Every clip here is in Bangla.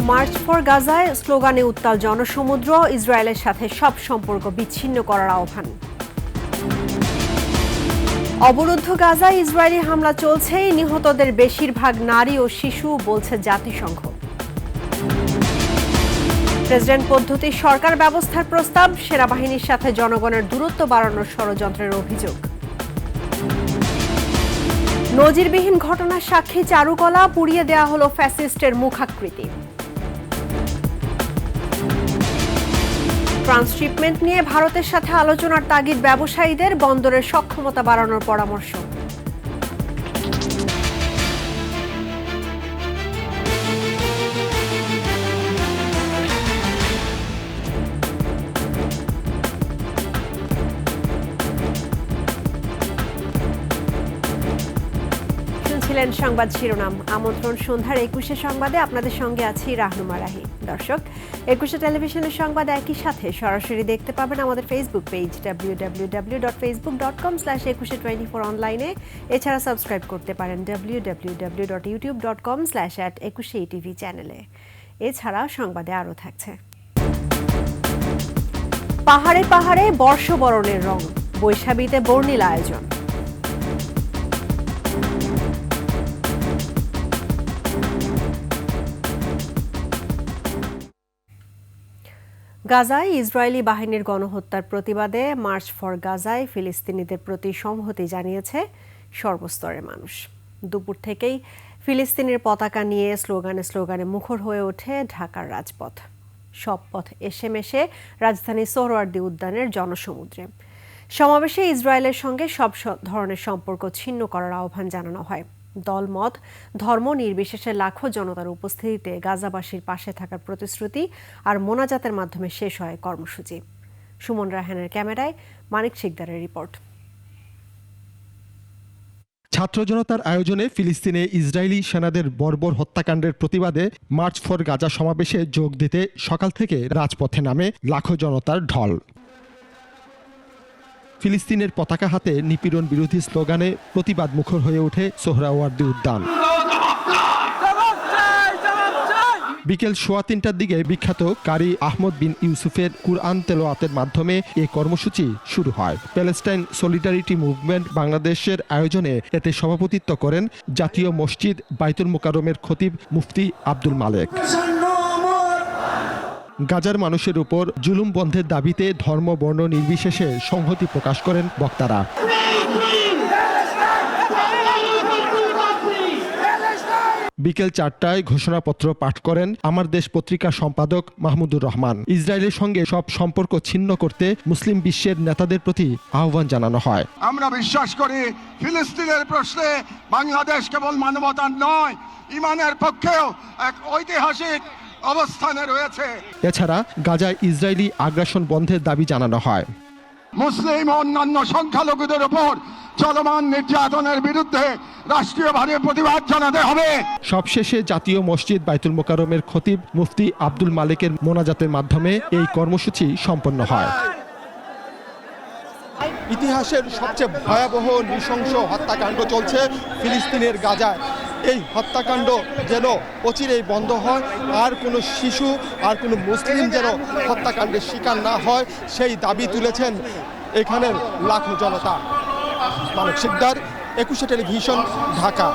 মার্চ ফর গাজায় স্লোগানে উত্তাল জনসমুদ্র, ইসরায়েলের সাথে সব সম্পর্ক বিচ্ছিন্ন করার আহ্বান। অবরুদ্ধ গাজায় ইসরায়েলি হামলা চলছেই, নিহতদের বেশিরভাগ নারী ও শিশু, বলছে জাতিসংঘ। প্রেসিডেন্ট পদ্ধতি সরকার ব্যবস্থার প্রস্তাব, সেনাবাহিনীর সাথে জনগণের দূরত্ব বাড়ানোর ষড়যন্ত্রের অভিযোগ। নজিরবিহীন ঘটনার সাক্ষী চারুকলা, পুড়িয়ে দেয়া হলো ফ্যাসিস্টের মুখাকৃতি। ট্রান্সশিপমেন্ট নিয়ে ভারতের সাথে আলোচনার তাগিদ ব্যবসায়ীদের, বন্দরের সক্ষমতা বাড়ানোর পরামর্শ। সংবাদ শিরোনাম। আমন্ত্রণ সন্ধ্যার 21 সংবাদে, আপনাদের সঙ্গে আছি রাহনুমা রাহি। দর্শক, 21 টেলিভিশনের সংবাদ একই সাথে সরাসরি দেখতে পাবেন আমাদের ফেসবুক পেজ www.facebook.com/2124 অনলাইনে। এছাড়া সাবস্ক্রাইব করতে পারেন www.youtube.com/@21etv চ্যানেলে। এছাড়া সংবাদে আরও থাকছে: পাহাড়ে পাহাড়ে বর্ষবরণের রং, বৈশাখীতে বর্ণিল আয়োজন। গাজায় ইসরায়েলি বাহিনীর গণহত্যার প্রতিবাদে মার্চ ফর গাজায় ফিলিস্তিনিদের প্রতি সংহতি জানিয়েছে সর্বস্তরের মানুষ। দুপুর থেকেই ফিলিস্তিনের পতাকা নিয়ে স্লোগানে মুখর হয়ে ওঠে ঢাকার রাজপথ। সব পথ এসে মেশে রাজধানী সোহরাওয়ার্দী উদ্যানের জনসমুদ্রে। সমাবেশে ইসরায়েলের সঙ্গে সব ধরনের সম্পর্ক ছিন্ন করার আহ্বান জানানো হয়। দলমত, ধর্ম নির্বিশেষে লাখো জনতার উপস্থিতিতে গাজাবাসীর পাশে থাকার প্রতিশ্রুতি আর মোনাজাতের মাধ্যমে শেষ হয় কর্মসূচি। সুমন রায়হানের ক্যামেরায় মানিক শিকদারের রিপোর্ট। ছাত্র জনতার আয়োজনে ফিলিস্তিনে ইসরায়েলি সেনাদের বর্বর হত্যাকাণ্ডের প্রতিবাদে মার্চ ফর গাজা সমাবেশে যোগ দিতে সকাল থেকে রাজপথে নামে লাখো জনতার ঢল। ফিলিস্তিনের পতাকা হাতে নিপীড়ন বিরোধী স্লোগানে প্রতিবাদ মুখর হয়ে ওঠে সোহরাওয়ার্দী উদ্যান। বিকেল 3:15টার দিকে বিখ্যাত কারি আহমদ বিন ইউসুফের কুরআন তেলাওয়াতের মাধ্যমে এই কর্মসূচি শুরু হয়। প্যালেস্টাইন সলিডারিটি মুভমেন্ট বাংলাদেশের আয়োজনে এতে সভাপতিত্ব করেন জাতীয় মসজিদ বাইতুল মোকাররমের খতিব মুফতি আব্দুল মালেক। গাজার মানুষের উপর জুলুম বন্ধের দাবিতে ধর্ম বর্ণ নির্বিশেষে সংহতি প্রকাশ করেন বক্তারা। বিকেল 4টায় ঘোষণাপত্র পাঠ করেন আমার দেশ পত্রিকার সম্পাদক মাহমুদুর রহমান। ইসরায়েলের সঙ্গে সব সম্পর্ক ছিন্ন করতে মুসলিম বিশ্বের নেতাদের প্রতি আহ্বান জানানো হয়। আমরা বিশ্বাস করি ফিলিস্তিনের প্রশ্নে বাংলাদেশ কেবল মানবতার নয়, ইমানের পক্ষেও এক ঐতিহাসিক অবস্থানে রয়েছে। এছাড়া গাজায় ইসরায়েলি আগ্রাসন বন্ধের দাবি জানানো হয়। মুসলিম ও অন্যান্য সংখ্যালঘুদের উপর চলমান নির্যাতনের বিরুদ্ধে রাষ্ট্রীয়ভাবে প্রতিবাদ জানাতে হবে। সবশেষে জাতীয় মসজিদ বাইতুল মোকাররমের খতিব মুফতি আব্দুল মালেকের মোনাজাতের মাধ্যমে এই কর্মসূচি সম্পন্ন হয়। ইতিহাসের সবচেয়ে ভয়াবহ নৃশংস হত্যাকাণ্ড চলছে ফিলিস্তিনের গাজায়। এই হত্যাকাণ্ড যেন অচিরেই বন্ধ হয়, আর কোনো শিশু আর কোনো মুসলিম যেন হত্যাকাণ্ডের শিকার না হয়, সেই দাবি তুলেছেন এখানের লাখো জনতা। মানিক শিকদার, 21 টেলিভিশন, ঢাকা।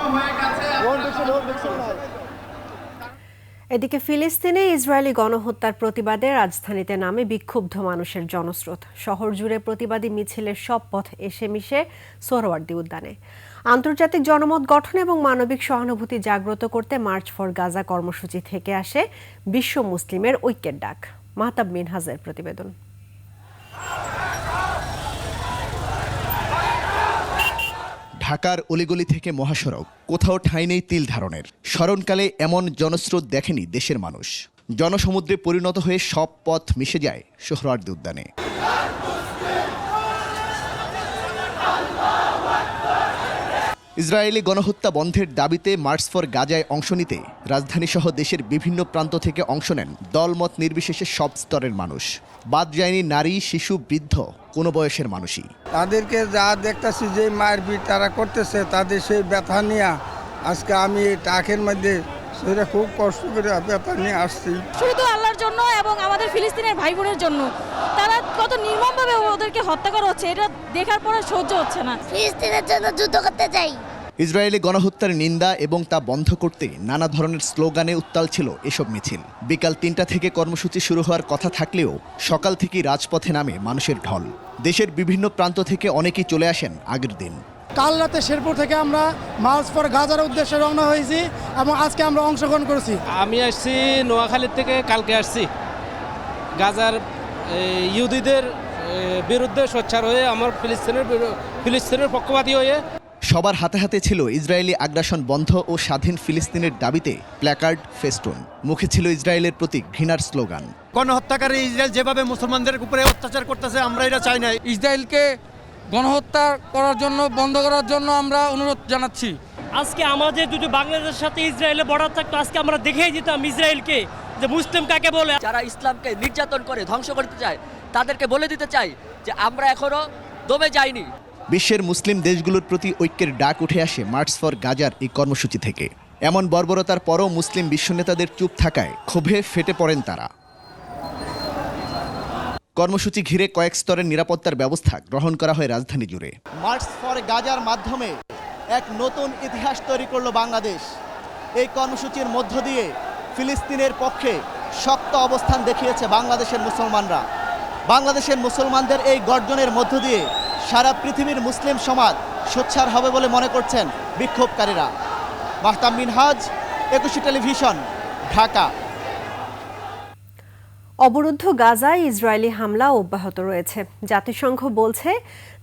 এদিকে ফিলিস্তিনে ইসরায়েলি গণহত্যার প্রতিবাদে রাজধানীতে নামে বিক্ষুব্ধ মানুষের জনস্রোত। শহর জুড়ে প্রতিবাদী মিছিলের সব পথ এসে মিশে সোহরাওয়ার্দী উদ্যানে। আন্তর্জাতিক জনমত গঠন এবং মানবিক সহানুভূতি জাগ্রত করতে মার্চ ফর গাজা কর্মসূচি থেকে আসে বিশ্ব মুসলিমের ঐক্যের ডাক। মাহতাব মিনহাজের প্রতিবেদন। ঢাকার অলিগলি থেকে মহাসড়ক, কোথাও ঠাঁই নেই তিল ধারণের। স্মরণকালে এমন জনস্রোত দেখেনি দেশের মানুষ। জনসমুদ্রে পরিণত হয়ে সব পথ মিশে যায় সোহরাওয়ার্দী উদ্যানে। ইসরায়েলি গণহত্যা বন্ধের দাবিতে মার্চ ফর গাজায় অংশ নিতে রাজধানীসহ দেশের বিভিন্ন প্রান্ত থেকে অংশ নেন দলমত নির্বিশেষে সব স্তরের মানুষ। বাদ যায়নি নারী, শিশু, বৃদ্ধ, কোনো বয়সের মানুষই। তাদেরকে যা দেখতেছি যে মারপিট তারা করতেছে, তাদের সেই ব্যথা নিয়ে আজকে আমি টাকের মধ্যে সেটা খুব কষ্ট করে ব্যাপার নিয়ে আসছি। শুধু আল্লাহর জন্য এবং আমাদের ফিলিস্তিনের ভাই বোনের জন্য তারা কত নির্মমভাবে ওদেরকে হত্যা করা হচ্ছে, এটা দেখার পরে সহ্য হচ্ছে না। ফিলিস্তিনের জন্য যুদ্ধ করতে চাই। ইসরায়েলি গণহত্যার নিন্দা এবং তা বন্ধ করতে নানা ধরনের স্লোগানে উত্তাল ছিল এসব মিছিল। বিকাল ৩টা থেকে কর্মসূচি শুরু হওয়ার কথা থাকলেও সকাল থেকেই রাজপথে নামে মানুষের ঢল। দেশের বিভিন্ন প্রান্ত থেকে অনেকেই চলে আসেন আগের দিন। কাল রাতে শেরপুর থেকে আমরা মার্চ ফর গাজার উদ্দেশ্যে রওনা হয়েছি এবং আজকে আমরা অংশগ্রহণ করেছি। আমি আসছি নোয়াখালীর থেকে, কালকে আসছি গাজার ইহুদিদের বিরুদ্ধে সোচ্চার হয়ে, আমার ফিলিস্তিনের পক্ষপাতী হয়ে। সবার হাতে হাতে ছিল ইসরায়েলি আগ্রাসন বন্ধ ও স্বাধীন ফিলিস্তিনের দাবিতে প্ল্যাকার্ড, ফেস্টুন। মুখে ছিল ইসরায়েলের প্রতি ঘৃণার স্লোগান। গণহত্যাকারী ইসরায়েল যেভাবে মুসলমানদের উপরে অত্যাচার করতেছে, আমরা এটা চাই না। ইসরায়েলকে গণহত্যা করার জন্য, বন্ধ করার জন্য আমরা অনুরোধ জানাচ্ছি। আজকে আমাদের যদি বাংলাদেশের সাথে ইসরায়েলের বর্ডার থাকতো, আজকে আমরা দেখেই দিতাম ইসরায়েলকে যে মুসলিম কাকে বলে। যারা ইসলামকে নির্যাতন করে ধ্বংস করতে চায় তাদেরকে বলে দিতে চাই যে আমরা এখনো দমে যাইনি। বিশ্বের মুসলিম দেশগুলোর প্রতি ঐক্যের ডাক উঠে আসে মার্চ ফর গাজার এই কর্মসূচি থেকে। এমন বর্বরতার পরও মুসলিম বিশ্ব নেতাদের চুপ থাকায় ক্ষোভে ফেটে পড়েন তারা। কর্মসূচি ঘিরে কয়েক স্তরের নিরাপত্তার ব্যবস্থা গ্রহণ করা হয় রাজধানী জুড়ে। মার্চ ফর গাজার মাধ্যমে এক নতুন ইতিহাস তৈরি করল বাংলাদেশ। এই কর্মসূচির মধ্য দিয়ে ফিলিস্তিনের পক্ষে শক্ত অবস্থান দেখিয়েছে বাংলাদেশের মুসলমানরা। বাংলাদেশের মুসলমানদের এই গর্জনের মধ্য দিয়ে সারা পৃথিবীর মুসলিম সমাজ সোচ্চার হবে বলে মনে করছেন বিক্ষোভকারীরা। মাহতাব মিনহাজ, একুশে টেলিভিশন, ঢাকা। অবরুদ্ধ গাজায় ইসরায়েলি হামলা অব্যাহত রয়েছে। জাতিসংঘ বলছে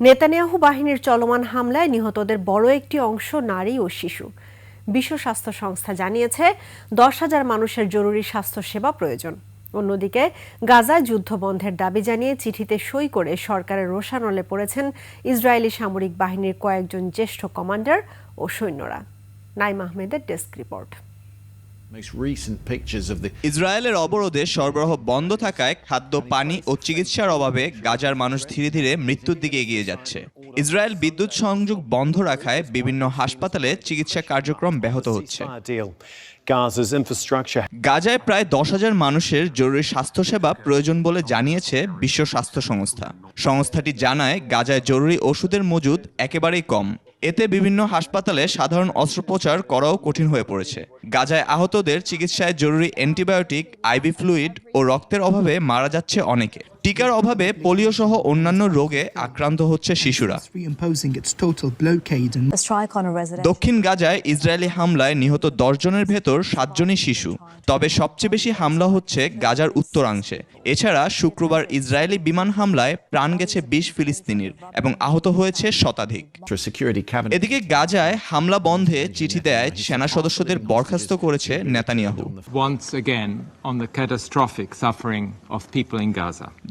নেতানিয়াহু বাহিনীর চলমান হামলায় নিহতদের বড় একটি অংশ নারী ও শিশু। বিশ্ব স্বাস্থ্য সংস্থা জানিয়েছে 10,000 মানুষের জরুরি স্বাস্থ্যসেবা প্রয়োজন। অন্যদিকে গাজায় যুদ্ধ বন্ধের দাবি জানিয়ে চিঠিতে সই করে সরকারের রোষানলে পড়েছেন ইসরায়েলি সামরিক বাহিনীর কয়েকজন জ্যেষ্ঠ কমান্ডার ও সৈন্যরা। নাইম আহমেদের ডেস্ক রিপোর্ট। ইসরায়েলের অবরোধে সরবরাহ বন্ধ থাকায় খাদ্য, পানি ও চিকিৎসার অভাবে গাজার মানুষ ধীরে ধীরে মৃত্যুর দিকে এগিয়ে যাচ্ছে। ইসরায়েল বিদ্যুৎ সংযোগ বন্ধ রাখায় বিভিন্ন হাসপাতালে চিকিৎসা কার্যক্রম ব্যাহত হচ্ছে। গাজায় প্রায় 10,000 মানুষের জরুরি স্বাস্থ্যসেবা প্রয়োজন বলে জানিয়েছে বিশ্ব স্বাস্থ্য সংস্থা। সংস্থাটি জানায় গাজায় জরুরি ওষুধের মজুদ একেবারেই কম। এতে বিভিন্ন হাসপাতালে সাধারণ অস্ত্রোপচার করাও কঠিন হয়ে পড়েছে। গাজায় আহতদের চিকিৎসায় জরুরি অ্যান্টিবায়োটিক, আইভি ফ্লুইড ও রক্তের অভাবে মারা যাচ্ছে অনেকে। টিকার অভাবে পোলিও সহ অন্যান্য রোগে আক্রান্ত হচ্ছে শিশুরা। দক্ষিণ গাজায় ইসরায়েলি হামলায় নিহত 10 জনের ভেতর 7 জনই শিশু। তবে সবচেয়ে বেশি হামলা হচ্ছে গাজার উত্তরাংশে। এছাড়া শুক্রবার ইসরায়েলি বিমান হামলায় প্রাণ গেছে 20 ফিলিস্তিনির এবং আহত হয়েছে শতাধিক। এদিকে গাজায় হামলা বন্ধে চিঠি দেয় সেনা সদস্যদের বরখাস্ত করেছে নেতানিয়াহু।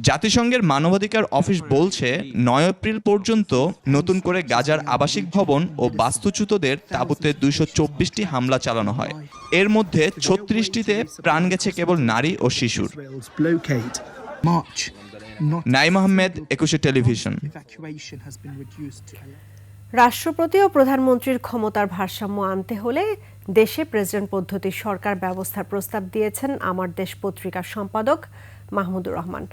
জাতিসংঘের মানবাধিকার অফিস বলছে 9 এপ্রিল পর্যন্ত নতুন করে গাজার আবাসিক ভবন ও বাস্তুচ্যুতদের তাঁবুতে 224টি হামলা চালানো হয়। এর মধ্যে 36টিতে প্রাণ গেছে কেবল নারী ও শিশুর। নাইম আহমেদ, একুশে টেলিভিশন। রাষ্ট্রপতি ও প্রধানমন্ত্রীর ক্ষমতার ভারসাম্য আনতে হলে দেশে প্রেসিডেন্ট পদ্ধতির সরকার ব্যবস্থার প্রস্তাব দিয়েছেন আমার দেশ পত্রিকার সম্পাদক মাহমুদুর রহমান।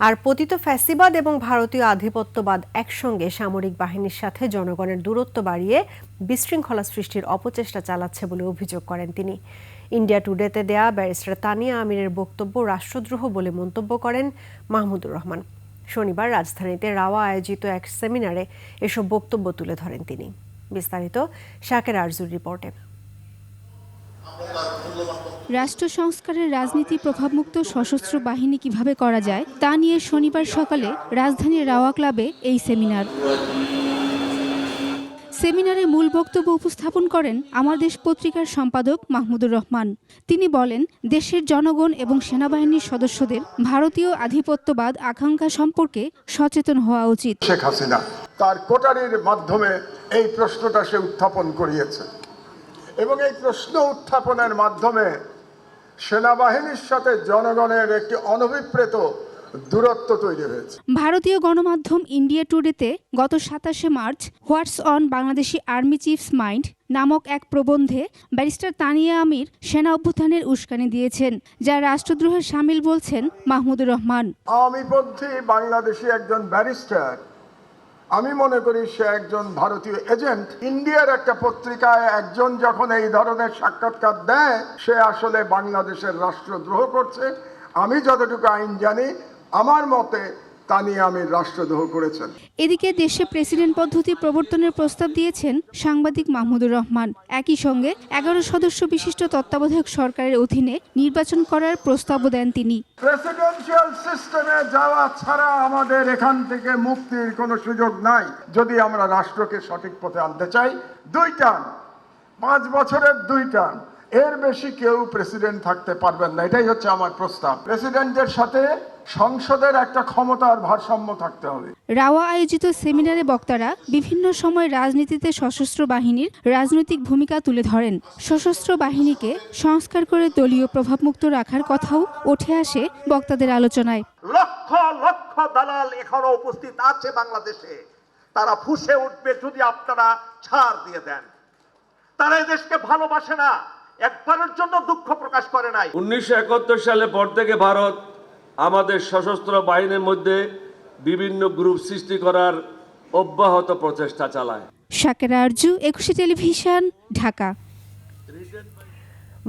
আর পতিত ফ্যাসিবাদ এবং ভারতীয় আধিপত্যবাদ একসঙ্গে সামরিক বাহিনীর সাথে জনগণের দূরত্ব বাড়িয়ে বিশৃঙ্খলা সৃষ্টির অপচেষ্টা চালাচ্ছে বলে অভিযোগ করেন তিনি। ইন্ডিয়া টুডেতে দেয়া ব্যারিস্টার তানিয়া আমিরের বক্তব্য রাষ্ট্রদ্রোহ বলে মন্তব্য করেন মাহমুদুর রহমান। শনিবার রাজধানীতে রাওয়া আয়োজিত এক সেমিনারে এসব বক্তব্য তুলে ধরেন তিনি। বিস্তারিত শাকের আরজুর রিপোর্টে। রাষ্ট্র সংস্কারের রাজনীতি প্রভাবমুক্ত সশস্ত্র বাহিনী কিভাবে করা যায় তা নিয়ে শনিবার সকালে রাজধানীর রাওয়া ক্লাবে এই সেমিনার। সেমিনারে মূল বক্তব্য উপস্থাপন করেন আমার দেশ পত্রিকার সম্পাদক মাহমুদুর রহমান। তিনি বলেন, দেশের জনগণ এবং সেনাবাহিনীর সদস্যদের ভারতীয় আধিপত্যবাদ আকাঙ্ক্ষা সম্পর্কে সচেতন হওয়া উচিত। শেখ হাসিনা তার কোটারির মাধ্যমে এই প্রশ্নটা সে উত্থাপন করিয়েছে এবং এই প্রশ্ন উত্থাপনের মাধ্যমে সেনাবাহিনীর সাথে জনগণের একটি অনভিপ্রেত দূরত্ব তৈরি হয়েছে। ভারতীয় গণমাধ্যম ইন্ডিয়া টুডেতে গত 27 March what's on Bangladeshi army chiefs mind নামক এক প্রবন্ধে ব্যারিস্টার তানিয়া আমির সেনা অভ্যুত্থানের উস্কানি দিয়েছেন, যা রাষ্ট্রদ্রোহের শামিল বলছেন মাহমুদুর রহমান। আওয়ামীপন্থী বাংলাদেশি একজন ব্যারিস্টার, আমি মনে করি সে একজন ভারতীয় এজেন্ট। ইন্ডিয়ার একটা পত্রিকায় একজন যখন এই ধরনের সাক্ষাৎকার দেয়, সে আসলে বাংলাদেশের রাষ্ট্রদ্রোহ করছে। আমি যতটুকু আইন জানি, আমার মতে তানিয়া আমির রাষ্ট্রদ্রোহ করেছেন। এদিকে দেশে প্রেসিডেন্ট পদ্ধতি প্রবর্তনের প্রস্তাব দিয়েছেন সাংবাদিক মাহমুদুর রহমান। একই সঙ্গে 11 সদস্য বিশিষ্ট তত্ত্বাবধায়ক সরকারের অধীনে নির্বাচন করার প্রস্তাবও দেন তিনি। প্রেসিডেন্সিয়াল সিস্টেমে যাওয়া ছাড়া আমাদের এখান থেকে মুক্তির কোনো সুযোগ নাই। যদি আমরা রাষ্ট্রকে সঠিক পথে আনতে চাই, 2 টার্ম, 5 বছরের 2 টার্ম, এর বেশি কেউ প্রেসিডেন্ট থাকতে পারবেন না। এটাই হচ্ছে আমার প্রস্তাব। প্রেসিডেন্টের সাথে সংসদের একটা ক্ষমতার ভারসাম্য থাকতে হবে। রাওয়া আয়োজিত সেমিনারে বক্তারা বিভিন্ন সময় রাজনীতিতে সশস্ত্র বাহিনীর রাজনৈতিক ভূমিকা তুলে ধরেন। সশস্ত্র বাহিনীকে সংস্কার করে দলীয় প্রভাবমুক্ত রাখার কথাও উঠে আসে বক্তাদের আলোচনায়। লক্ষ লক্ষ দালাল এখনো উপস্থিত আছে বাংলাদেশে। তারা ফুঁসে উঠবে যদি আপনারা ছাড় দিয়ে দেন। তারা এই দেশকে ভালোবাসে না, একবারের জন্য দুঃখ প্রকাশ করে নাই। 1971 সালে পর থেকে ভারত আমাদের সশস্ত্র বাহিনীর মধ্যে বিভিন্ন গ্রুপ সৃষ্টি করার অব্যাহত প্রচেষ্টা চালায়। শাকেরা আরজু, একুশে টেলিভিশন, ঢাকা।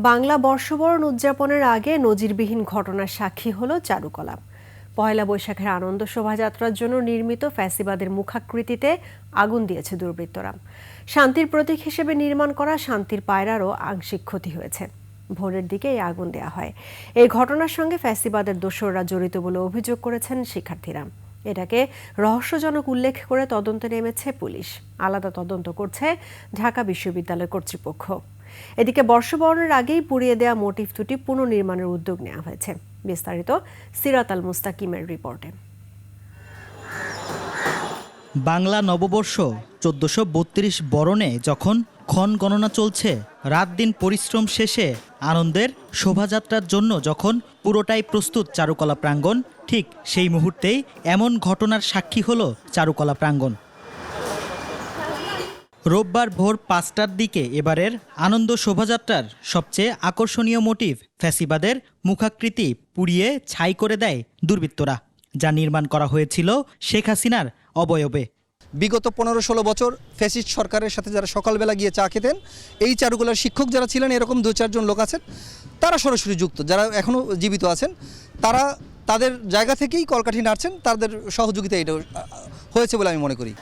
বাংলা বর্ষবরণ উদযাপনের আগে নজিরবিহীন ঘটনার সাক্ষী হলো চারুকলা। পয়লা বৈশাখের আনন্দ শোভাযাত্রার জন্য নির্মিত ফ্যাসিবাদের মুখাকৃতিতে আগুন দিয়েছে দুর্বৃত্তরা। শান্তির প্রতীক হিসেবে নির্মাণ করা শান্তির পায়রারও আংশিক ক্ষতি হয়েছে। ভোরের দিকে এই আগুন দেয়া হয়। এই ঘটনার সঙ্গে ফ্যাসিবাদের দোসররা জড়িত বলে অভিযোগ করেছেন শিক্ষার্থীরা। এটাকে রহস্যজনক উল্লেখ করে তদন্তে নেমেছে পুলিশ। আলাদা তদন্ত করছে ঢাকা বিশ্ববিদ্যালয় কর্তৃপক্ষ। এদিকে বর্ষবরণের আগেই পুড়িয়ে দেয়া মোটিফ দুটি পুনর্নির্মাণের উদ্যোগ নেওয়া হয়েছে। বিস্তারিত সিরাত আল মুস্তাকিমের রিপোর্টে। বাংলা নববর্ষ 1432 বরণে যখন ক্ষণ গণনা চলছে, রাত দিন পরিশ্রম শেষে আনন্দের শোভাযাত্রার জন্য যখন পুরোটাই প্রস্তুত চারুকলা প্রাঙ্গণ, ঠিক সেই মুহূর্তেই এমন ঘটনার সাক্ষী হলো চারুকলা প্রাঙ্গণ। রোববার ভোর 5টার দিকে এবারের আনন্দ শোভাযাত্রার সবচেয়ে আকর্ষণীয় মোটিভ ফ্যাসিবাদের মুখাকৃতি পুড়িয়ে ছাই করে দেয় দুর্বৃত্তরা, যা নির্মাণ করা হয়েছিল শেখ হাসিনার অবয়বে। বিগত 15-16 বছর ফ্যাসিস্ট সরকারের সাথে যারা সকালবেলা গিয়ে চা খেতেন, এই চারুকলার শিক্ষক যারা ছিলেন, এরকম 2-4 জন লোক আছেন, তারা সরাসরি যুক্ত, যারা এখনও জীবিত আছেন, তারা তাদের জায়গা থেকেই কলকাঠি নাড়ছেন। তাদের সহযোগিতা এটা হয়েছে বলে আমি মনে করি।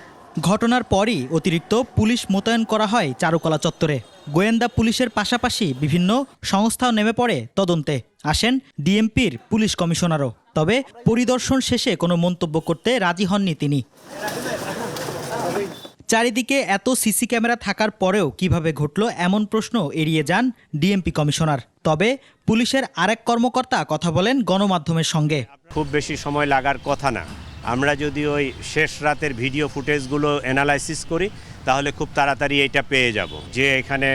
ঘটনার পরই অতিরিক্ত পুলিশ মোতায়েন করা হয় চারুকলা চত্বরে। গোয়েন্দা পুলিশের পাশাপাশি বিভিন্ন সংস্থাও নেমে পড়ে তদন্তে। আসেন ডিএমপির পুলিশ কমিশনারও। তবে পরিদর্শন শেষে কোনো মন্তব্য করতে রাজি হননি তিনি। চারিদিকে এত সিসি ক্যামেরা থাকার পরেও কিভাবে ঘটল এমন প্রশ্ন এড়িয়ে যান ডিএমপি কমিশনার। তবে পুলিশের আরেক কর্মকর্তা কথা বলেন গণমাধ্যমের সঙ্গে। খুব বেশি সময় লাগার কথা না। আমরা যদি ওই শেষ রাতের ভিডিও ফুটেজগুলো অ্যানালাইসিস করি, তাহলে খুব তাড়াতাড়ি এটা পেয়ে যাব। যে এখানে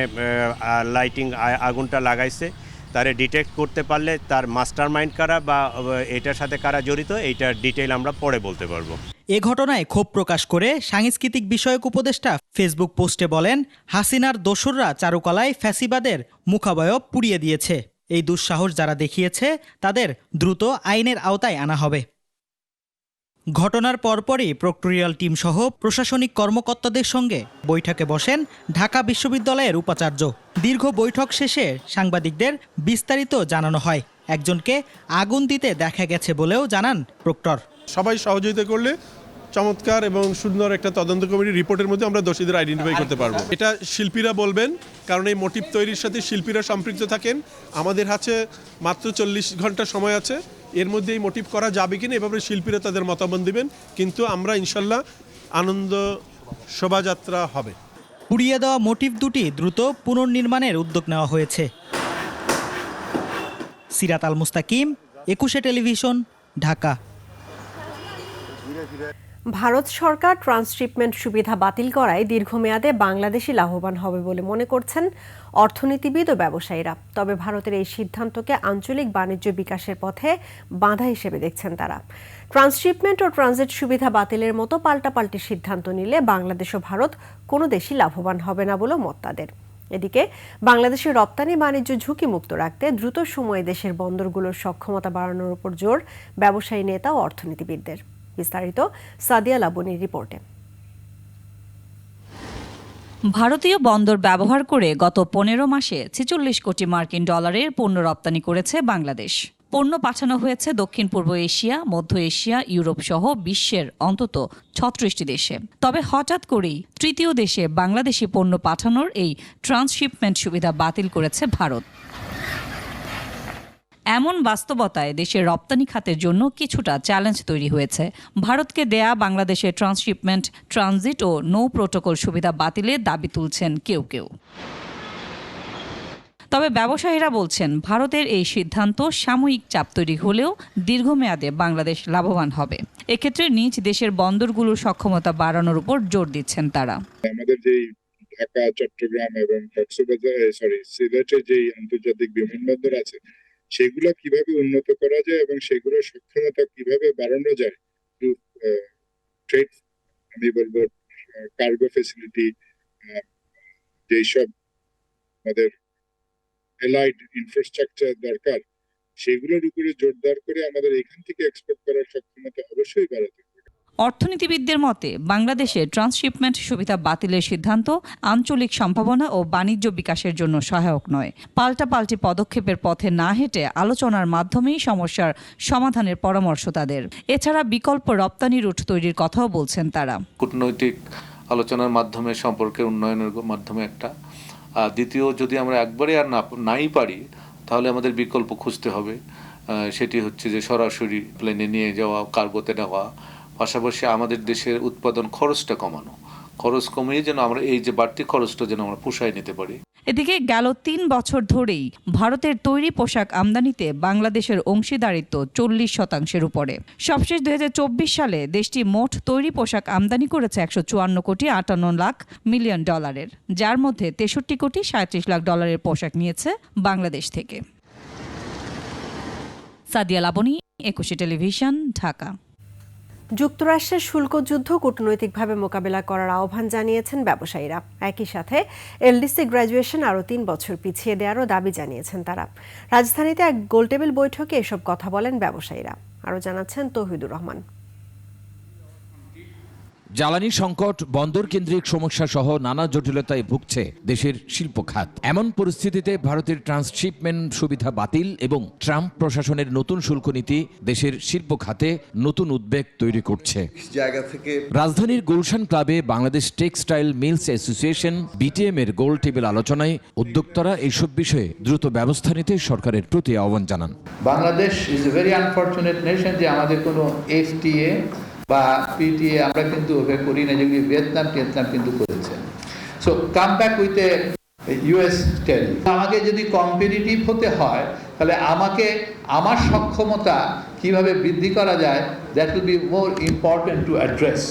লাইটিং আগুনটা লাগাইছে, তারে ডিটেক্ট করতে পারলে তার মাস্টার মাইন্ড কারা বা এটার সাথে কারা জড়িত, এইটার ডিটেইল আমরা পরে বলতে পারবো। এ ঘটনায় ক্ষোভ প্রকাশ করে সাংস্কৃতিক বিষয়ক উপদেষ্টা ফেসবুক পোস্টে বলেন, হাসিনার দোসররা চারুকলায় ফ্যাসিবাদের মুখাবয়ব পুড়িয়ে দিয়েছে। এই দুঃসাহস যারা দেখিয়েছে তাদের দ্রুত আইনের আওতায় আনা হবে। ঘটনার পরপরই প্রক্টোরিয়াল টিম সহ প্রশাসনিক কর্মকর্তাদের সঙ্গে বৈঠকে বসেন ঢাকা বিশ্ববিদ্যালয়ের উপাচার্য। দীর্ঘ বৈঠক শেষে সাংবাদিকদের বিস্তারিত জানানো হয়। একজনকে আগুন দিতে দেখা গেছে বলেও জানান প্রক্টর। সবাই সহযোগিতা করলে চমৎকার এবং সুন্দর একটা তদন্ত কমিটির রিপোর্টের মধ্যে আমরা দোষীদের আইডেন্টিফাই করতে পারবো। এটা শিল্পীরা বলবেন, কারণ এই মোটিভ তৈরির সাথে শিল্পীরা সম্পৃক্ত থাকেন। আমাদের হাতে মাত্র 40 ঘন্টা সময় আছে, এর মধ্যে এই মোটিভ করা যাবে কিনা এভাবে শিল্পীরা তাদের মতামত দিবেন। কিন্তু আমরা ইনশাল্লাহ আনন্দ শোভাযাত্রা হবে। পুড়িয়ে দেওয়া মোটিভ দুটি দ্রুত পুনর্নির্মাণের উদ্যোগ নেওয়া হয়েছে। সিরাত আল মুস্তাকিম, একুশে টেলিভিশন, ঢাকা। ভারত সরকার ট্রান্সশিপমেন্ট সুবিধা বাতিল করায় দীর্ঘমেয়াদে বাংলাদেশই লাভবান হবে বলে মনে করছেন অর্থনীতিবিদ ও ব্যবসায়ীরা। তবে ভারতের এই সিদ্ধান্তকে আঞ্চলিক বাণিজ্য বিকাশের পথে বাধা হিসেবে দেখছেন তারা। ট্রান্সশিপমেন্ট ও ট্রানজিট সুবিধা বাতিলের মতো পাল্টাপাল্টি সিদ্ধান্ত নিলে বাংলাদেশ ও ভারত কোনো দেশই লাভবান হবে না বলেও মত তাদের। এদিকে বাংলাদেশের রপ্তানি বাণিজ্য ঝুঁকিমুক্ত রাখতে দ্রুত সময়ে দেশের বন্দরগুলোর সক্ষমতা বাড়ানোর উপর জোর ব্যবসায়ী নেতা ও অর্থনীতিবিদদের। বিস্তারিত সাদিয়া লাবনীর রিপোর্টে। ভারতীয় বন্দর ব্যবহার করে গত 15 মাসে 46 কোটি মার্কিন ডলারের পণ্য রপ্তানি করেছে বাংলাদেশ। পণ্য পাঠানো হয়েছে দক্ষিণ পূর্ব এশিয়া, মধ্য এশিয়া, ইউরোপ সহ বিশ্বের অন্তত 36টি দেশে। তবে হঠাৎ করেই তৃতীয় দেশে বাংলাদেশি পণ্য পাঠানোর এই ট্রান্সশিপমেন্ট সুবিধা বাতিল করেছে ভারত। এমন বাস্তবতায় দেশের রপ্তানি খাতের জন্য কিছুটা চ্যালেঞ্জ তৈরি হয়েছে। ভারতকে দেয়া বাংলাদেশের ট্রান্সশিপমেন্ট, ট্রানজিট ও নৌ প্রোটোকল সুবিধা বাতিলের দাবি তুলছেন কেউ কেউ। তবে ব্যবসায়ীরা বলছেন ভারতের এই সিদ্ধান্ত সাময়িক চাপ তৈরি হলেও দীর্ঘমেয়াদে বাংলাদেশ লাভবান হবে। এক্ষেত্রে নিজ দেশের বন্দরগুলোর সক্ষমতা বাড়ানোর উপর জোর দিচ্ছেন তারা। আমাদের যে ঢাকা, চট্টগ্রাম এবং সিলেটের যে আন্তর্জাতিক বিমানবন্দর আছে সেগুলো কিভাবে উন্নত করা যায় এবং সেগুলোর সক্ষমতা কিভাবে বাড়ানো যায়, ট্রেড, আমি বলবো কার্গো ফেসিলিটি, যেসব আমাদের এলাইড ইনফ্রাস্ট্রাকচার দরকার সেগুলোর উপরে জোরদার করে আমাদের এখান থেকে এক্সপোর্ট করার সক্ষমতা অবশ্যই বাড়াতে হবে। অর্থনীতিবিদদের মতে বাংলাদেশে ট্রান্সশিপমেন্ট সুবিধা বাতিলের সিদ্ধান্ত আঞ্চলিক সম্ভাবনা ও বাণিজ্য বিকাশের জন্য সহায়ক নয়। পাল্টাপাল্টি পদক্ষেপের পথে না হেঁটে আলোচনার মাধ্যমেই সমস্যার সমাধানের পরামর্শ তাদের। এছাড়া বিকল্প রপ্তানি রুট তৈরির কথাও বলছেন তারা। কূটনৈতিক আলোচনার মাধ্যমে সম্পর্কের উন্নয়নের মাধ্যমে একটা, দ্বিতীয় যদি আমরা একবারে আর নাই পারি তাহলে আমাদের বিকল্প খুঁজতে হবে। সেটি হচ্ছে যে সরাসরি প্লেনে নিয়ে যাওয়া, কার্গোতে নেওয়া, পাশাপাশি আমাদের দেশের উৎপাদন খরচটা কমানো, খরচ কমিয়ে যেন আমরা এই যে বাড়তি খরচটা যেন আমরা পোষায় নিতে পারি। এদিকে গেল 3 বছর ধরেই ভারতের তৈরি পোশাক আমদানিতে বাংলাদেশের অংশীদারিত্ব 40% উপরে। সবশেষ 2024 সালে দেশটি মোট তৈরি পোশাক আমদানি করেছে 154 কোটি 58 লাখ মিলিয়ন ডলারের, যার মধ্যে 63 কোটি 37 লাখ ডলারের পোশাক নিয়েছে বাংলাদেশ থেকে। সাদিয়া লাবনী, একুশে টেলিভিশন, ঢাকা। যুক্তরাষ্ট্রের শুল্ক যুদ্ধ কূটনৈতিকভাবে মোকাবেলা করার আহ্বান জানিয়েছেন ব্যবসায়ীরা। একই সাথে এলডিসি গ্র্যাজুয়েশন আরও 3 বছর পিছিয়ে দেওয়ারও দাবি জানিয়েছেন তারা। রাজধানীতে এক গোলটেবিল বৈঠকে এসব কথা বলেন ব্যবসায়ীরা। আরও জানাচ্ছেন তৌহিদুর রহমান। জ্বালানি সংকট, বন্দর কেন্দ্রিক সমস্যা সহ নানা জটিলতায় ভুগছে দেশের শিল্প খাত। এমন পরিস্থিতিতে ভারতের ট্রান্সশিপমেন্ট সুবিধা বাতিল এবং ট্রাম্প প্রশাসনের নতুন শুল্ক নীতি দেশের শিল্প খাতে নতুন উদ্বেগ তৈরি করছে। রাজধানীর গুলশান ক্লাবে Bangladesh textile mills association BTM এর গোল টেবিল আলোচনায় উদ্যোক্তারা এইসব বিষয়ে দ্রুত ব্যবস্থা নিতে সরকারের প্রতি আহ্বান জানান। Bangladesh is a very unfortunate nation যে আমাদের কোনো এফটিএ বা পিটিএ আমরা কিন্তু করি না, যেগুলি ভিয়েতনাম কিন্তু করেছে। So come back with a US tell. আমাকে যদি কম্পিটিটিভ হতে হয় তাহলে আমাকে আমার সক্ষমতা কিভাবে বৃদ্ধি করা যায়, that will be more important to address.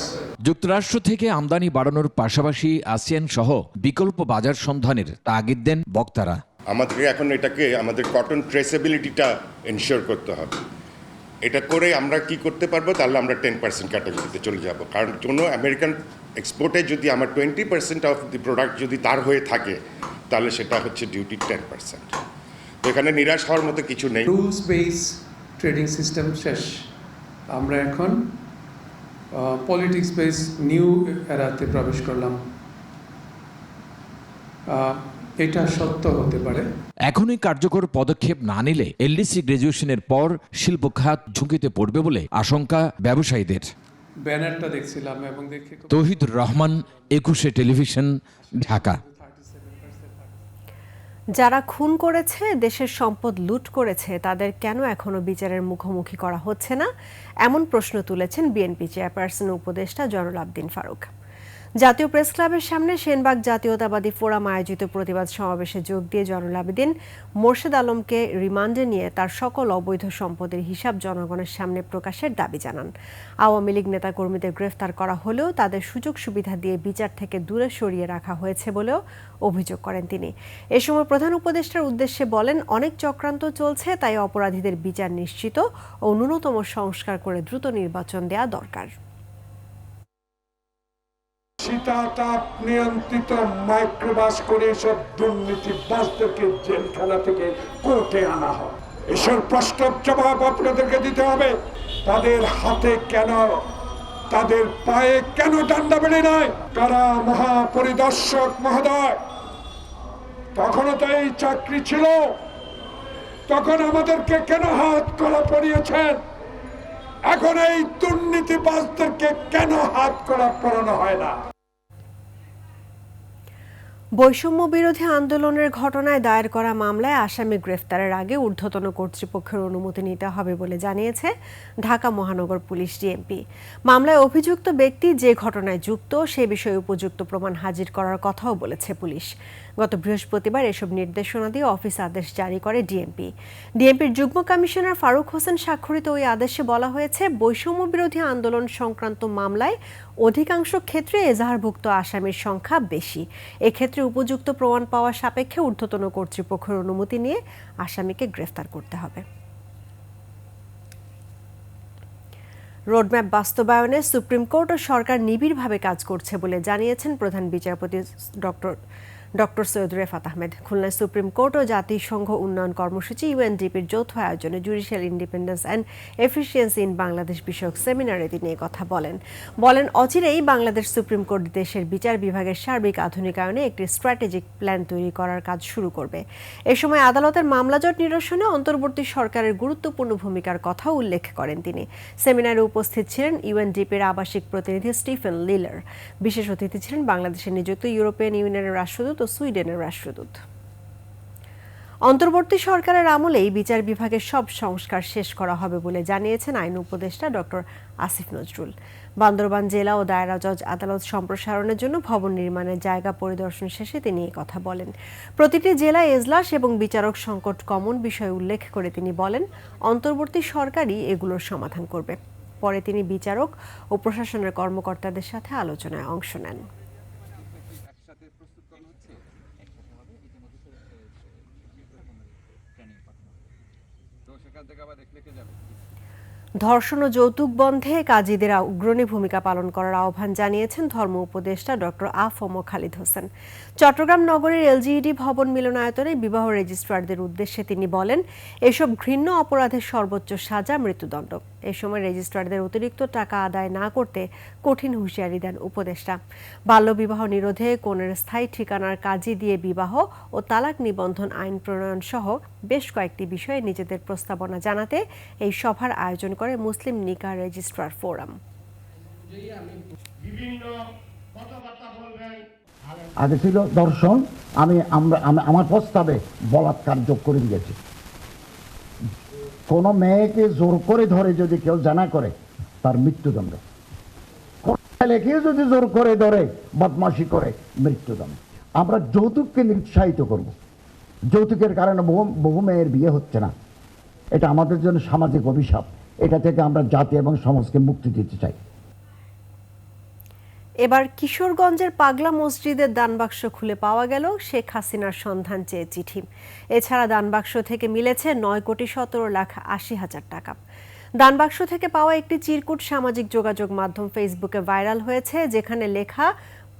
যুক্তরাষ্ট্র থেকে আমদানি বাড়ানোর পাশাপাশি আসিয়ান সহ বিকল্প বাজার সন্ধানের তাগিদ দেন বক্তারা। আমাদেরকে এখন এটাকে আমাদের কটন ট্রেসেবিলিটিটা এনশিওর করতে হবে। এটা করে আমরা কি করতে পারবো, তাহলে আমরা 10% ক্যাটাগরিতে চলে যাব। কারণ কোনো আমেরিকান এক্সপোর্টে যদি আমার 20% অফ দি প্রোডাক্ট যদি তার হয়ে থাকে তাহলে সেটা হচ্ছে ডিউটি 10%। তো এখানে নিরাশ হওয়ার মতো কিছু নেই। রুলস বেস ট্রেডিং সিস্টেম শেষ, আমরা এখন পলিটিক্স বেস নিউ এরাতে প্রবেশ করলাম। এটা সত্য হতে পারে। এখনই কার্যকর পদক্ষেপ না নিলে এলডিসি গ্র্যাজুয়েশনের পর শিল্প খাত ঝুঁকিতে পড়বে বলে আশঙ্কা ব্যবসায়ীদের। ব্যানারটা দেখছিলাম এবং দেখে তৌহিদুর রহমান, একুশে টেলিভিশন, ঢাকা। যারা খুন করেছে, দেশের সম্পদ লুট করেছে, তাদের কেন এখনো বিচারের মুখোমুখি করা হচ্ছে না, এমন প্রশ্ন তুলেছেন বিএনপি চেয়ারপারসন উপদেষ্টা জয়নুল আবদিন ফারুক। জাতীয় প্রেস ক্লাবের সামনে সেনবাগ জাতীয়তাবাদী ফোরাম আয়োজিত প্রতিবাদ সমাবেশে যোগ দিয়ে জয়নুল আবেদিন মোর্শেদ আলমকে রিমান্ডে নিয়ে তার সকল অবৈধ সম্পদের হিসাব জনগণের সামনে প্রকাশের দাবি জানান। আওয়ামী লীগ নেতাকর্মীদের গ্রেফতার করা হলেও তাদের সুযোগ সুবিধা দিয়ে বিচার থেকে দূরে সরিয়ে রাখা হয়েছে বলেও অভিযোগ করেন তিনি। এ সময় প্রধান উপদেষ্টার উদ্দেশ্যে বলেন, অনেক চক্রান্ত চলছে, তাই অপরাধীদের বিচার নিশ্চিত ও ন্যূনতম সংস্কার করে দ্রুত নির্বাচন দেয়া দরকার। শীতাতাপ নিয়ন্ত্রিত মাইক্রোবাস করে এসব দুর্নীতিবাজদেরকে জেলখানা থেকে কোর্টে আনা হয়। এসব প্রশ্নের জবাব আপনাদেরকে দিতে হবে। তাদের হাতে কেন, তাদের পায়ে কেন ডান্ডা বেড়ে নাই? কারা মহাপরিদর্শক মহোদয়, তখনও তো এই চাকরি ছিল, তখন আমাদেরকে কেন হাত করা পরিয়েছেন? এখন এই দুর্নীতিবাজদেরকে কেন হাত করা পরানো হয় না? বৈষম্য বিরোধী আন্দোলনের ঘটনায় দায়ের করা মামলায় আসামি গ্রেফতারের আগে ঊর্ধ্বতন কর্তৃপক্ষের অনুমতি নিতে হবে বলে জানিয়েছে ঢাকা মহানগর পুলিশ ডিএমপি। মামলায় অভিযুক্ত ব্যক্তি যে ঘটনায় যুক্ত সে বিষয়ে উপযুক্ত প্রমাণ হাজির করার কথাও বলেছে পুলিশ। গত বৃহস্পতিবার এসব নির্দেশনা দিয়ে অফিস আদেশ জারি করে ডিএমপি। ডিএমপির যুগ্ম কমিশনার ফারুক হোসেন স্বাক্ষরিত ওই আদেশে বলা হয়েছে, বৈষম্য বিরোধী আন্দোলন সংক্রান্ত মামলায় অধিকাংশ ক্ষেত্রে এজাহারভুক্ত আসামির সংখ্যা বেশি। এক্ষেত্রে উপযুক্ত প্রমাণ পাওয়া সাপেক্ষে ঊর্ধ্বতন কর্তৃপক্ষের অনুমতি নিয়ে আসামিকে গ্রেফতার করতে হবে। রোডম্যাপ বাস্তবায়নে সুপ্রিম কোর্ট ও সরকার নিবিড়ভাবে কাজ করছে বলে জানিয়েছেন প্রধান বিচারপতি ডক্টর সৈয়দ রেফাত আহমেদ। খুলনায় সুপ্রিম কোর্ট ও জাতিসংঘ উন্নয়ন কর্মসূচি ইউএনডিপির যৌথ আয়োজনে judicial independence and efficiency in Bangladesh বিষয়ক সেমিনারে তিনি কথা বলেন অচিরেই বাংলাদেশ সুপ্রিম কোর্ট দেশের বিচার বিভাগের সার্বিক আধুনিকায়নে একটি স্ট্র্যাটেজিক প্ল্যান তৈরি করার কাজ শুরু করবে। এ সময় আদালতের মামলাজট নিরসনে অন্তর্বর্তী সরকারের গুরুত্বপূর্ণ ভূমিকার কথা উল্লেখ করেন তিনি। সেমিনারে উপস্থিত ছিলেন ইউএনডিপির আবাসিক প্রতিনিধি স্টিফেন লিলার। বিশেষ অতিথি ছিলেন বাংলাদেশে নিযুক্ত ইউরোপিয়ান ইউনিয়নের রাষ্ট্রদূত ও সুইডেনের রাষ্ট্রদূত। অন্তর্বর্তী সরকারের আমলেই বিচার বিভাগের সব সংস্কার শেষ করা হবে বলে জানিয়েছেন আইন উপদেষ্টা ডক্টর আসিফ নজরুল। বান্দরবান জেলা ও দায়রা জজ আদালত সম্প্রসারণের জন্য ভবন নির্মাণের জায়গা পরিদর্শন শেষে তিনি এই কথা বলেন। প্রতিটি জেলায় এজলাস এবং বিচারক সংকট কমন বিষয় উল্লেখ করে তিনি বলেন, অন্তর্বর্তী সরকারই এগুলোর সমাধান করবে। পরে তিনি বিচারক ও প্রশাসনের কর্মকর্তাদের সাথে আলোচনায় অংশ নেন। ধর্ষণ ও যৌতুক বন্ধে কাজীদের অগ্রণী ভূমিকা পালন করার আহ্বান জানিয়েছেন ধর্ম উপদেষ্টা ডক্টর আ.ফ.ম. খালিদ হোসেন। চট্টগ্রাম নগরের এলজিইডি ভবন মিলনায়তনে বিবাহ রেজিস্ট্রারদের উদ্দেশ্যে তিনি বলেন, এসব ঘৃণ্য অপরাধের সর্বোচ্চ সাজা মৃত্যুদণ্ড। এ সময় রেজিস্ট্রারদের অতিরিক্ত টাকা আদায় না করতে কঠিন হুঁশিয়ারি দেন উপদেষ্টা। বাল্যবিবাহ নিরোধে কনের স্থায়ী ঠিকানার কাজী দিয়ে বিবাহ ও তালাক নিবন্ধন আইন প্রণয়ন সহ বেশ কয়েকটি বিষয়ে নিজেদের প্রস্তাবনা জানাতে এই সভার আয়োজন করে মুসলিম নিকাহ রেজিস্ট্রার ফোরাম। আগে ছিল দর্শন, আমি আমার প্রস্তাবে বলাৎকার যোগ করে দিয়েছি। কোনো মেয়েকে জোর করে ধরে যদি কেউ জানা করে তার মৃত্যুদণ্ড, ছেলেকে যদি জোর করে ধরে বদমাশি করে মৃত্যুদণ্ড। আমরা যৌতুককে নিরুৎসাহিত করব। যৌতুকের কারণে বহু মেয়ের বিয়ে হচ্ছে না, এটা আমাদের জন্য সামাজিক অভিশাপ। এটা থেকে আমরা জাতি এবং সমাজকে মুক্তি দিতে চাই। এবার কিশোরগঞ্জের পাগলা মসজিদের দানবাক্স খুলে পাওয়া গেল শেখ হাসিনার সন্ধান চেয়ে চিঠি। এছাড়া দানবাক্স থেকে মিলেছে 9,17,80,000 টাকা। দানবাক্স থেকে পাওয়া একটি চিরকুট সামাজিক যোগাযোগ মাধ্যম ফেসবুকে ভাইরাল হয়েছে, যেখানে লেখা,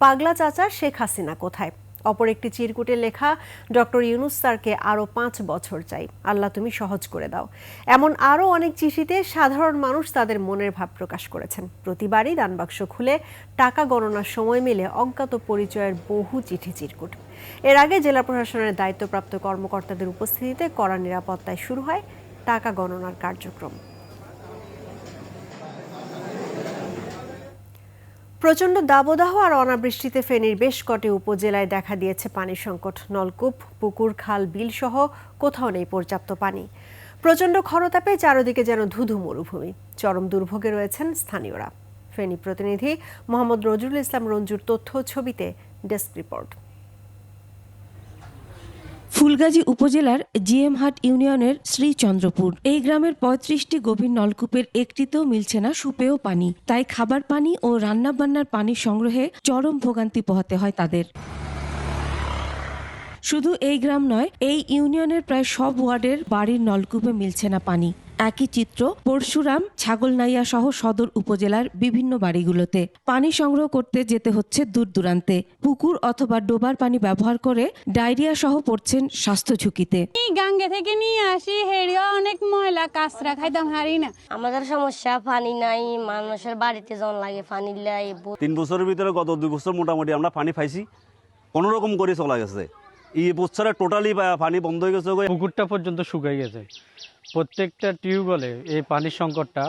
পাগলা চাচা শেখ হাসিনা কোথায়। অপর একটি চিরকুটে লেখা, ডক্টর ইউনূস স্যারকে আরও 5 বছর চাই, আল্লাহ তুমি সহজ করে দাও। এমন আরও অনেক চিঠিতে সাধারণ মানুষ তাদের মনের ভাব প্রকাশ করেছেন। প্রতিবারই দানবাক্স খুলে টাকা গণনার সময় মিলে অজ্ঞাত পরিচয়ের বহু চিঠি চিরকুট। এর আগে জেলা প্রশাসনের দায়িত্বপ্রাপ্ত কর্মকর্তাদের উপস্থিতিতে কড়া নিরাপত্তায় শুরু হয় টাকা গণনার কার্যক্রম। প্রচণ্ড দাবদাহ আর অনাবৃষ্টিতে ফেনীর বেশ কটি উপজেলায় দেখা দিয়েছে পানি সংকট। নলকূপ, পুকুর, খাল, বিল সহ কোথাও নেই পর্যাপ্ত পানি। প্রচণ্ড খরতাপে চারদিকে যেন ধুধু মরুভূমি। চরম দুর্ভোগে রয়েছেন স্থানীয়রা। ফেনী প্রতিনিধি মোহাম্মদ নজরুল ইসলাম রঞ্জুর তথ্য ছবিতে ডেস্ক রিপোর্ট। ফুলগাজী উপজেলার জিএমহাট ইউনিয়নের শ্রীচন্দ্রপুর এই গ্রামের ৩৫টি গভীর নলকূপের একটিতেও মিলছে না সুপেয় পানি, তাই খাবার পানি ও রান্নাবান্নার পানি সংগ্রহে চরম ভোগান্তি পোহাতে হয় তাদের। শুধু এই গ্রাম নয়, এই ইউনিয়নের প্রায় সব ওয়ার্ডের বাড়ির নলকূপে মিলছে না পানি। একই চিত্র পরশুরাম, ছাগলনাইয়া সহ সদর উপজেলার বিভিন্ন বাড়িগুলোতে। পানি সংগ্রহ করতে যেতে হচ্ছে দূর দূরান্তে। পুকুর অথবা ডোবার পানি ব্যবহার করে ডায়রিয়া সহ পড়ছেন স্বাস্থ্য ঝুঁকিতে। গাঙ্গে থেকে নিয়ে আসি, হেড়িও অনেক ময়লা, কাঁচরা খাইতাম হারি না। আমাদের সমস্যা পানি নাই, মানুষের বাড়িতে জন লাগে পানি লাই। 3 বছরের ভিতরে গত 2 বছর মোটামুটি আমরা পানি পাইছি, কোনো রকম করে চলা গেছে। এই বছরে টোটালি পানি বন্ধ হয়ে গেছে, পুকুরটা পর্যন্ত শুকাই গেছে। প্রত্যেকটা টিউবওয়েলে এই পানির সংকটটা,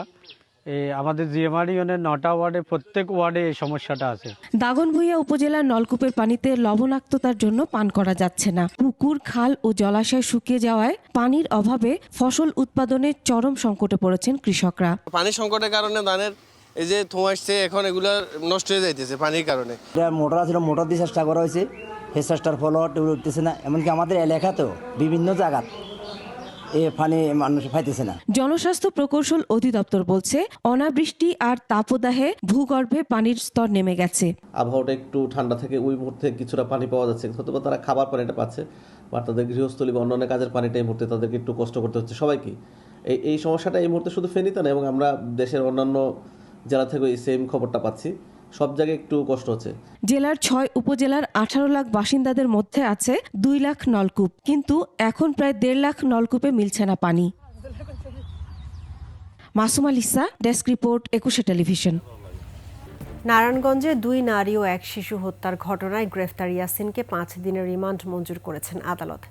আমাদের জিএমআর ইউনিয়নের 9টা ওয়ার্ডে প্রত্যেক ওয়ার্ডে এই সমস্যাটা আছে। দাগনভূঞা উপজেলার নলকূপের পানিতে লবণাক্ততার জন্য পান করা যাচ্ছে না। পুকুর, খাল ও জলাশয় শুকিয়ে যাওয়ায় পানির অভাবে ফসল উৎপাদনে চরম সংকটে পড়েছেন কৃষকরা। পানির সংকটের কারণে ধানের এই যে আসছে, এখন এগুলো নষ্ট হয়ে যাইতেছে পানির কারণে। মোটর ছিল, মোটর দিয়ে চেষ্টা করা হয়েছে, সেই চেষ্টার ফল টিউবওয়েল উঠতেছে না। এমনকি আমাদের এলাকাতেও বিভিন্ন জায়গা পানি মানুষ পাইতেছে না। জনস্বাস্থ্য প্রকৌশল অধিদপ্তর বলছে, অনাবৃষ্টি আর তাপদাহে ভূগর্ভে পানির স্তর নেমে গেছে। আবহাওয়াটা একটু ঠান্ডা থেকে ওই মুহূর্তে কিছুটা পানি পাওয়া যাচ্ছে, হয়তো তারা খাবার পানিটা পাচ্ছে, বা তাদের গৃহস্থলী বা অন্যান্য কাজের পানিটা এই মুহূর্তে তাদেরকে একটু কষ্ট করতে হচ্ছে সবাইকে। এই সমস্যাটা এই মুহূর্তে শুধু ফেনীতে না, এবং আমরা দেশের অন্যান্য জেলা থেকে এই সেম খবরটা পাচ্ছি, সব জায়গায় একটু কষ্ট হচ্ছে। জেলার 6 উপজেলার 18 লাখ বাসিন্দাদের মধ্যে আছে 2 লাখ নলকূপ, কিন্তু এখন প্রায় 1.5 লাখ নলকূপে মিলছে না পানি। Masuma Lisa, desk report, 21 television. নারায়ণগঞ্জে 2 নারী ও 1 শিশু হত্যার ঘটনায় গ্রেফতার ইয়াসিনকে 5 দিনের রিমান্ড মঞ্জুর করেছেন আদালত।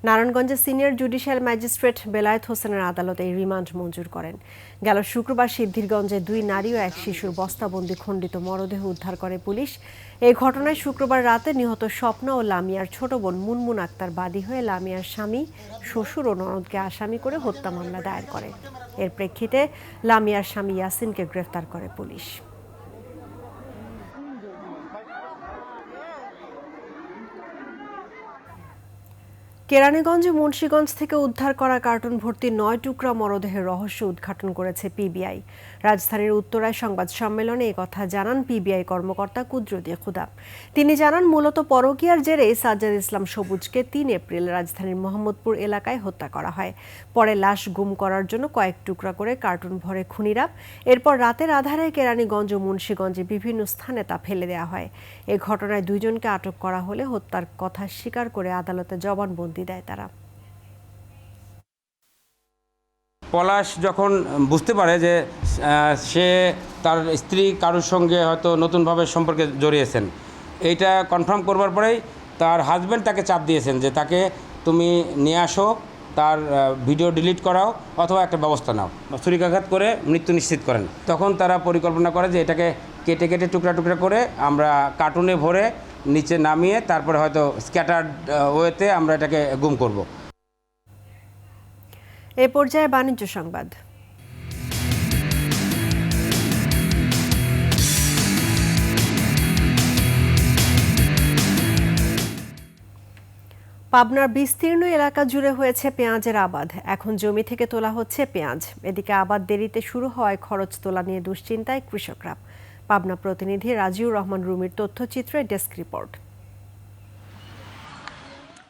নারায়ণগঞ্জের সিনিয়র জুডিশিয়াল ম্যাজিস্ট্রেট বেলায়েত হোসেনের আদালত এই রিমান্ড মঞ্জুর করেন। গেল শুক্রবার সিদ্ধিরগঞ্জে 2 নারী ও 1 শিশুর বস্তাবন্দি খণ্ডিত মরদেহ উদ্ধার করে পুলিশ। এই ঘটনায় শুক্রবার রাতে নিহত স্বপ্না ও লামিয়ার ছোট বোন মুনমুন আক্তার বাদী হয়ে লামিয়ার স্বামী, শ্বশুর ও ননদকে আসামি করে হত্যা মামলা দায়ের করে। এর প্রেক্ষিতে লামিয়ার স্বামী ইয়াসিনকে গ্রেফতার করে পুলিশ। কেরানীগঞ্জে মুন্সিগঞ্জ থেকে উদ্ধার করা কার্টুন ভর্তি 9 টুকরা মরদেহের রহস্য উদ্ঘাটন করেছে পিবিআই। রাজধানীর উত্তরায় সংবাদ সম্মেলনে কথা জানান পিবিআই কর্মকর্তা কুদরতি খুদা। তিনি জানান, মূলত পরকীয়ার জেরে সাজ্জাদ ইসলাম সবুজকে 3 এপ্রিল রাজধানীর মোহাম্মদপুর এলাকায় হত্যা করা হয়। পরে লাশ গুম করার জন্য কয়েক টুকরা করে কার্টুন ভরে খুনিরা। এরপর রাতের আধারে কেরানীগঞ্জ ও মুন্সিগঞ্জে বিভিন্ন স্থানে তা ফেলে দেওয়া হয়। এ ঘটনায় 2 জনকে আটক করা হলে হত্যার কথা স্বীকার করে আদালতে জবানবন্দি দেয় তারা। পলাশ যখন বুঝতে পারে যে সে তার স্ত্রী কারোর সঙ্গে হয়তো নতুনভাবে সম্পর্কে জড়িয়েছেন, এইটা কনফার্ম করবার পরেই তার হাজব্যান্ড তাকে চাপ দিয়েছেন যে তাকে তুমি নিয়ে আসো, তার ভিডিও ডিলিট করাও অথবা একটা ব্যবস্থা নাও। ছুরিকাঘাত করে মৃত্যু নিশ্চিত করেন। তখন তারা পরিকল্পনা করে যে এটাকে কেটে কেটে টুকরা টুকরা করে আমরা কার্টুনে ভরে নিচে নামিয়ে তারপরে হয়তো স্ক্যাটার্ড ওয়েতে আমরা এটাকে গুম করব। এ পর্যায়ে বাণিজ্য সংবাদ। পাবনার বিস্তীর্ণ এলাকা জুড়ে হয়েছে পেঁয়াজের আবাদ। এখন জমি থেকে তোলা হচ্ছে পেঁয়াজ। এদিকে আবাদ দেরিতে শুরু হওয়ায় খরচ তোলা নিয়ে দুশ্চিন্তায় কৃষকরা। পাবনা প্রতিনিধি রাজিউর রহমান রুমির তথ্যচিত্রে ডেস্ক রিপোর্ট।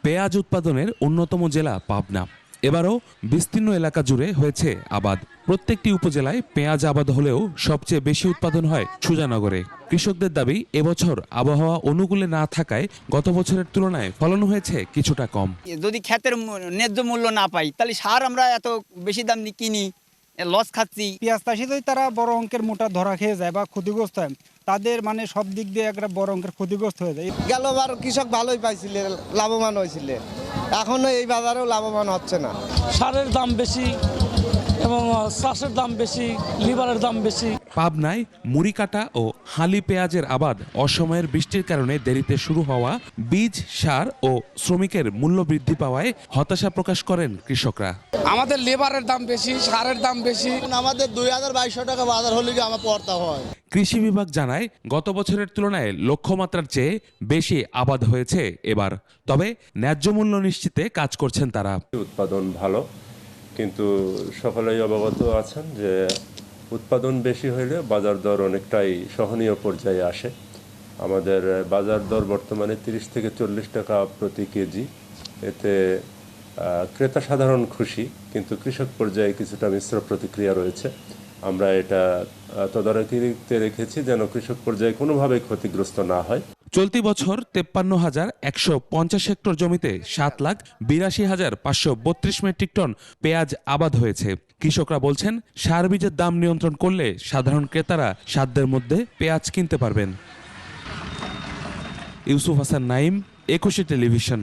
পেঁয়াজ উৎপাদনের অন্যতম জেলা পাবনা। এবারও বিস্তীর্ণ এলাকা জুড়ে হয়েছে আবাদ। প্রত্যেকটি উপজেলায় পেঁয়াজ আবাদ হলেও সবচেয়ে বেশি উৎপাদন হয় সুজানগরে। কৃষকদের দাবি, এবছর আবহাওয়া অনুকূলে না থাকায় গত বছরের তুলনায় ফলন হয়েছে কিছুটা কম। যদি ক্ষেতের ন্যায্য মূল্য না পাই তাহলে সার আমরা এত বেশি দাম দিয়ে কিনি, লস খাচ্ছি। পেঁয়াজ চাষি যদি তারা বড় অঙ্কের মোটা ধরা খেয়ে যায় বা ক্ষতিগ্রস্ত হয়, তাদের মানে সব দিক দিয়ে একটা বড় অঙ্কের ক্ষতিগ্রস্ত হয়ে যায়। গেলবার কৃষক ভালোই পাইছিল, লাভবান হয়েছিল, এখনো এই বাজারেও লাভবান হচ্ছে না। সারের দাম বেশি এবং চাষের দাম বেশি, লিভারের দাম বেশি। পাবনায় মুড়িকাটা ও হালি পেঁয়াজের আবাদ অসময়ের বৃষ্টির কারণে দেরিতে শুরু হওয়া, বীজ, সার ও শ্রমিকের মূল্য বৃদ্ধি পাওয়ায় হতাশা প্রকাশ করেন কৃষকরা। আমাদের লেবারের দাম বেশি, সারের দাম বেশি। আমাদের 2200 টাকা বাজার হলে কি আমার পড়তা হয়। কৃষি বিভাগ জানায় গত বছরের তুলনায় লক্ষ্যমাত্রার চেয়ে বেশি আবাদ হয়েছে এবার। তবে ন্যায্য মূল্য নিশ্চিতে কাজ করছেন তারা। উৎপাদন ভালো, কিন্তু সকলেই অবগত আছেন যে উৎপাদন বেশি হইলে বাজার দর অনেকটাই সহনীয় পর্যায়ে আসে। আমাদের বাজার দর বর্তমানে 30 থেকে 40 টাকা প্রতি কেজি। এতে ক্রেতা সাধারণ খুশি, কিন্তু কৃষক পর্যায়ে কিছুটা মিশ্র প্রতিক্রিয়া রয়েছে। আমরা এটা তদারকিতে রেখেছি যেন কৃষক পর্যায়ে কোনোভাবে ক্ষতিগ্রস্ত না হয়। চলতি বছর 53,150 হেক্টর জমিতে 7,82,532 মেট্রিক টন পেঁয়াজ আবাদ হয়েছে। কৃষকরা বলছেন সার বীজের দাম নিয়ন্ত্রণ করলে সাধারণ ক্রেতারা সাধ্যের মধ্যে পেঁয়াজ কিনতে পারবেন। ইউসুফ হাসান নাইম, 21 টেলিভিশন।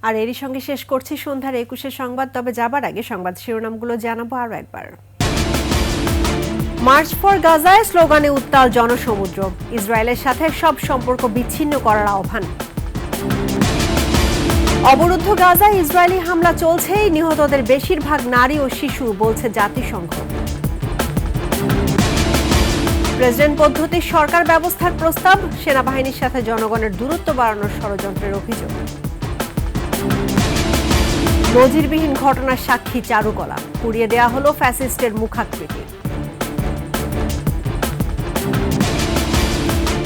আর এরই সঙ্গে শেষ করছি সন্ধ্যার 21 সংবাদ। তবে যাবার আগে সংবাদ শিরোনামগুলো জানাবো আরো একবার। মার্চ ফর গাজায় স্লোগানে উত্তাল জনসমুদ্র, ইসরায়েলের সাথে সব সম্পর্ক বিচ্ছিন্ন করার আহ্বান। অবরুদ্ধ গাজায় ইসরায়েলি হামলা চলছেই, নিহতদের বেশিরভাগ নারী ও শিশু, বলছে জাতিসংঘ। প্রেসিডেন্ট পদ্ধতির সরকার ব্যবস্থার প্রস্তাব, সেনাবাহিনীর সাথে জনগণের দূরত্ব বাড়ানোর ষড়যন্ত্রের অভিযোগ। নজিরবিহীন ঘটনার সাক্ষী চারুকলা, পুড়িয়ে দেয়া হলো ফ্যাসিস্টের মুখাকৃতি।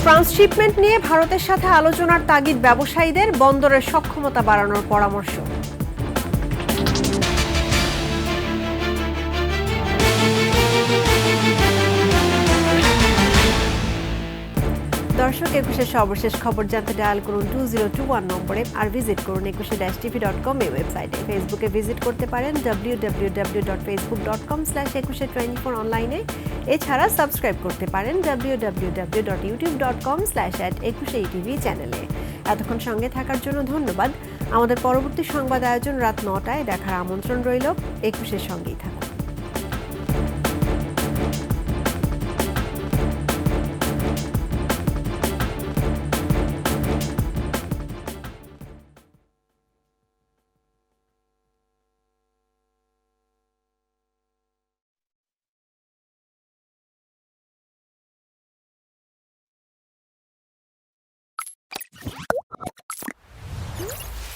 ট্রান্সশিপমেন্ট নিয়ে ভারতের সাথে আলোচনার তাগিদ ব্যবসায়ীদের, বন্দরের সক্ষমতা বাড়ানোর পরামর্শ। দর্শক, 21 সর্বশেষ খবর জানতে ডায়াল করুন 2021 নম্বরে, আর ভিজিট করুন 21-tv.com এই ওয়েবসাইটে। ফেসবুকে ভিজিট করতে পারেন www.facebook.com/2124 অনলাইনে। এছাড়া সাবস্ক্রাইব করতে পারেন www.youtube.com/@21atv চ্যানেলে। এতক্ষণ সঙ্গে থাকার জন্য ধন্যবাদ। আমাদের পরবর্তী সংবাদ আয়োজন রাত 9টায় দেখার আমন্ত্রণ রইল। 21-এর সঙ্গেই থাকুন।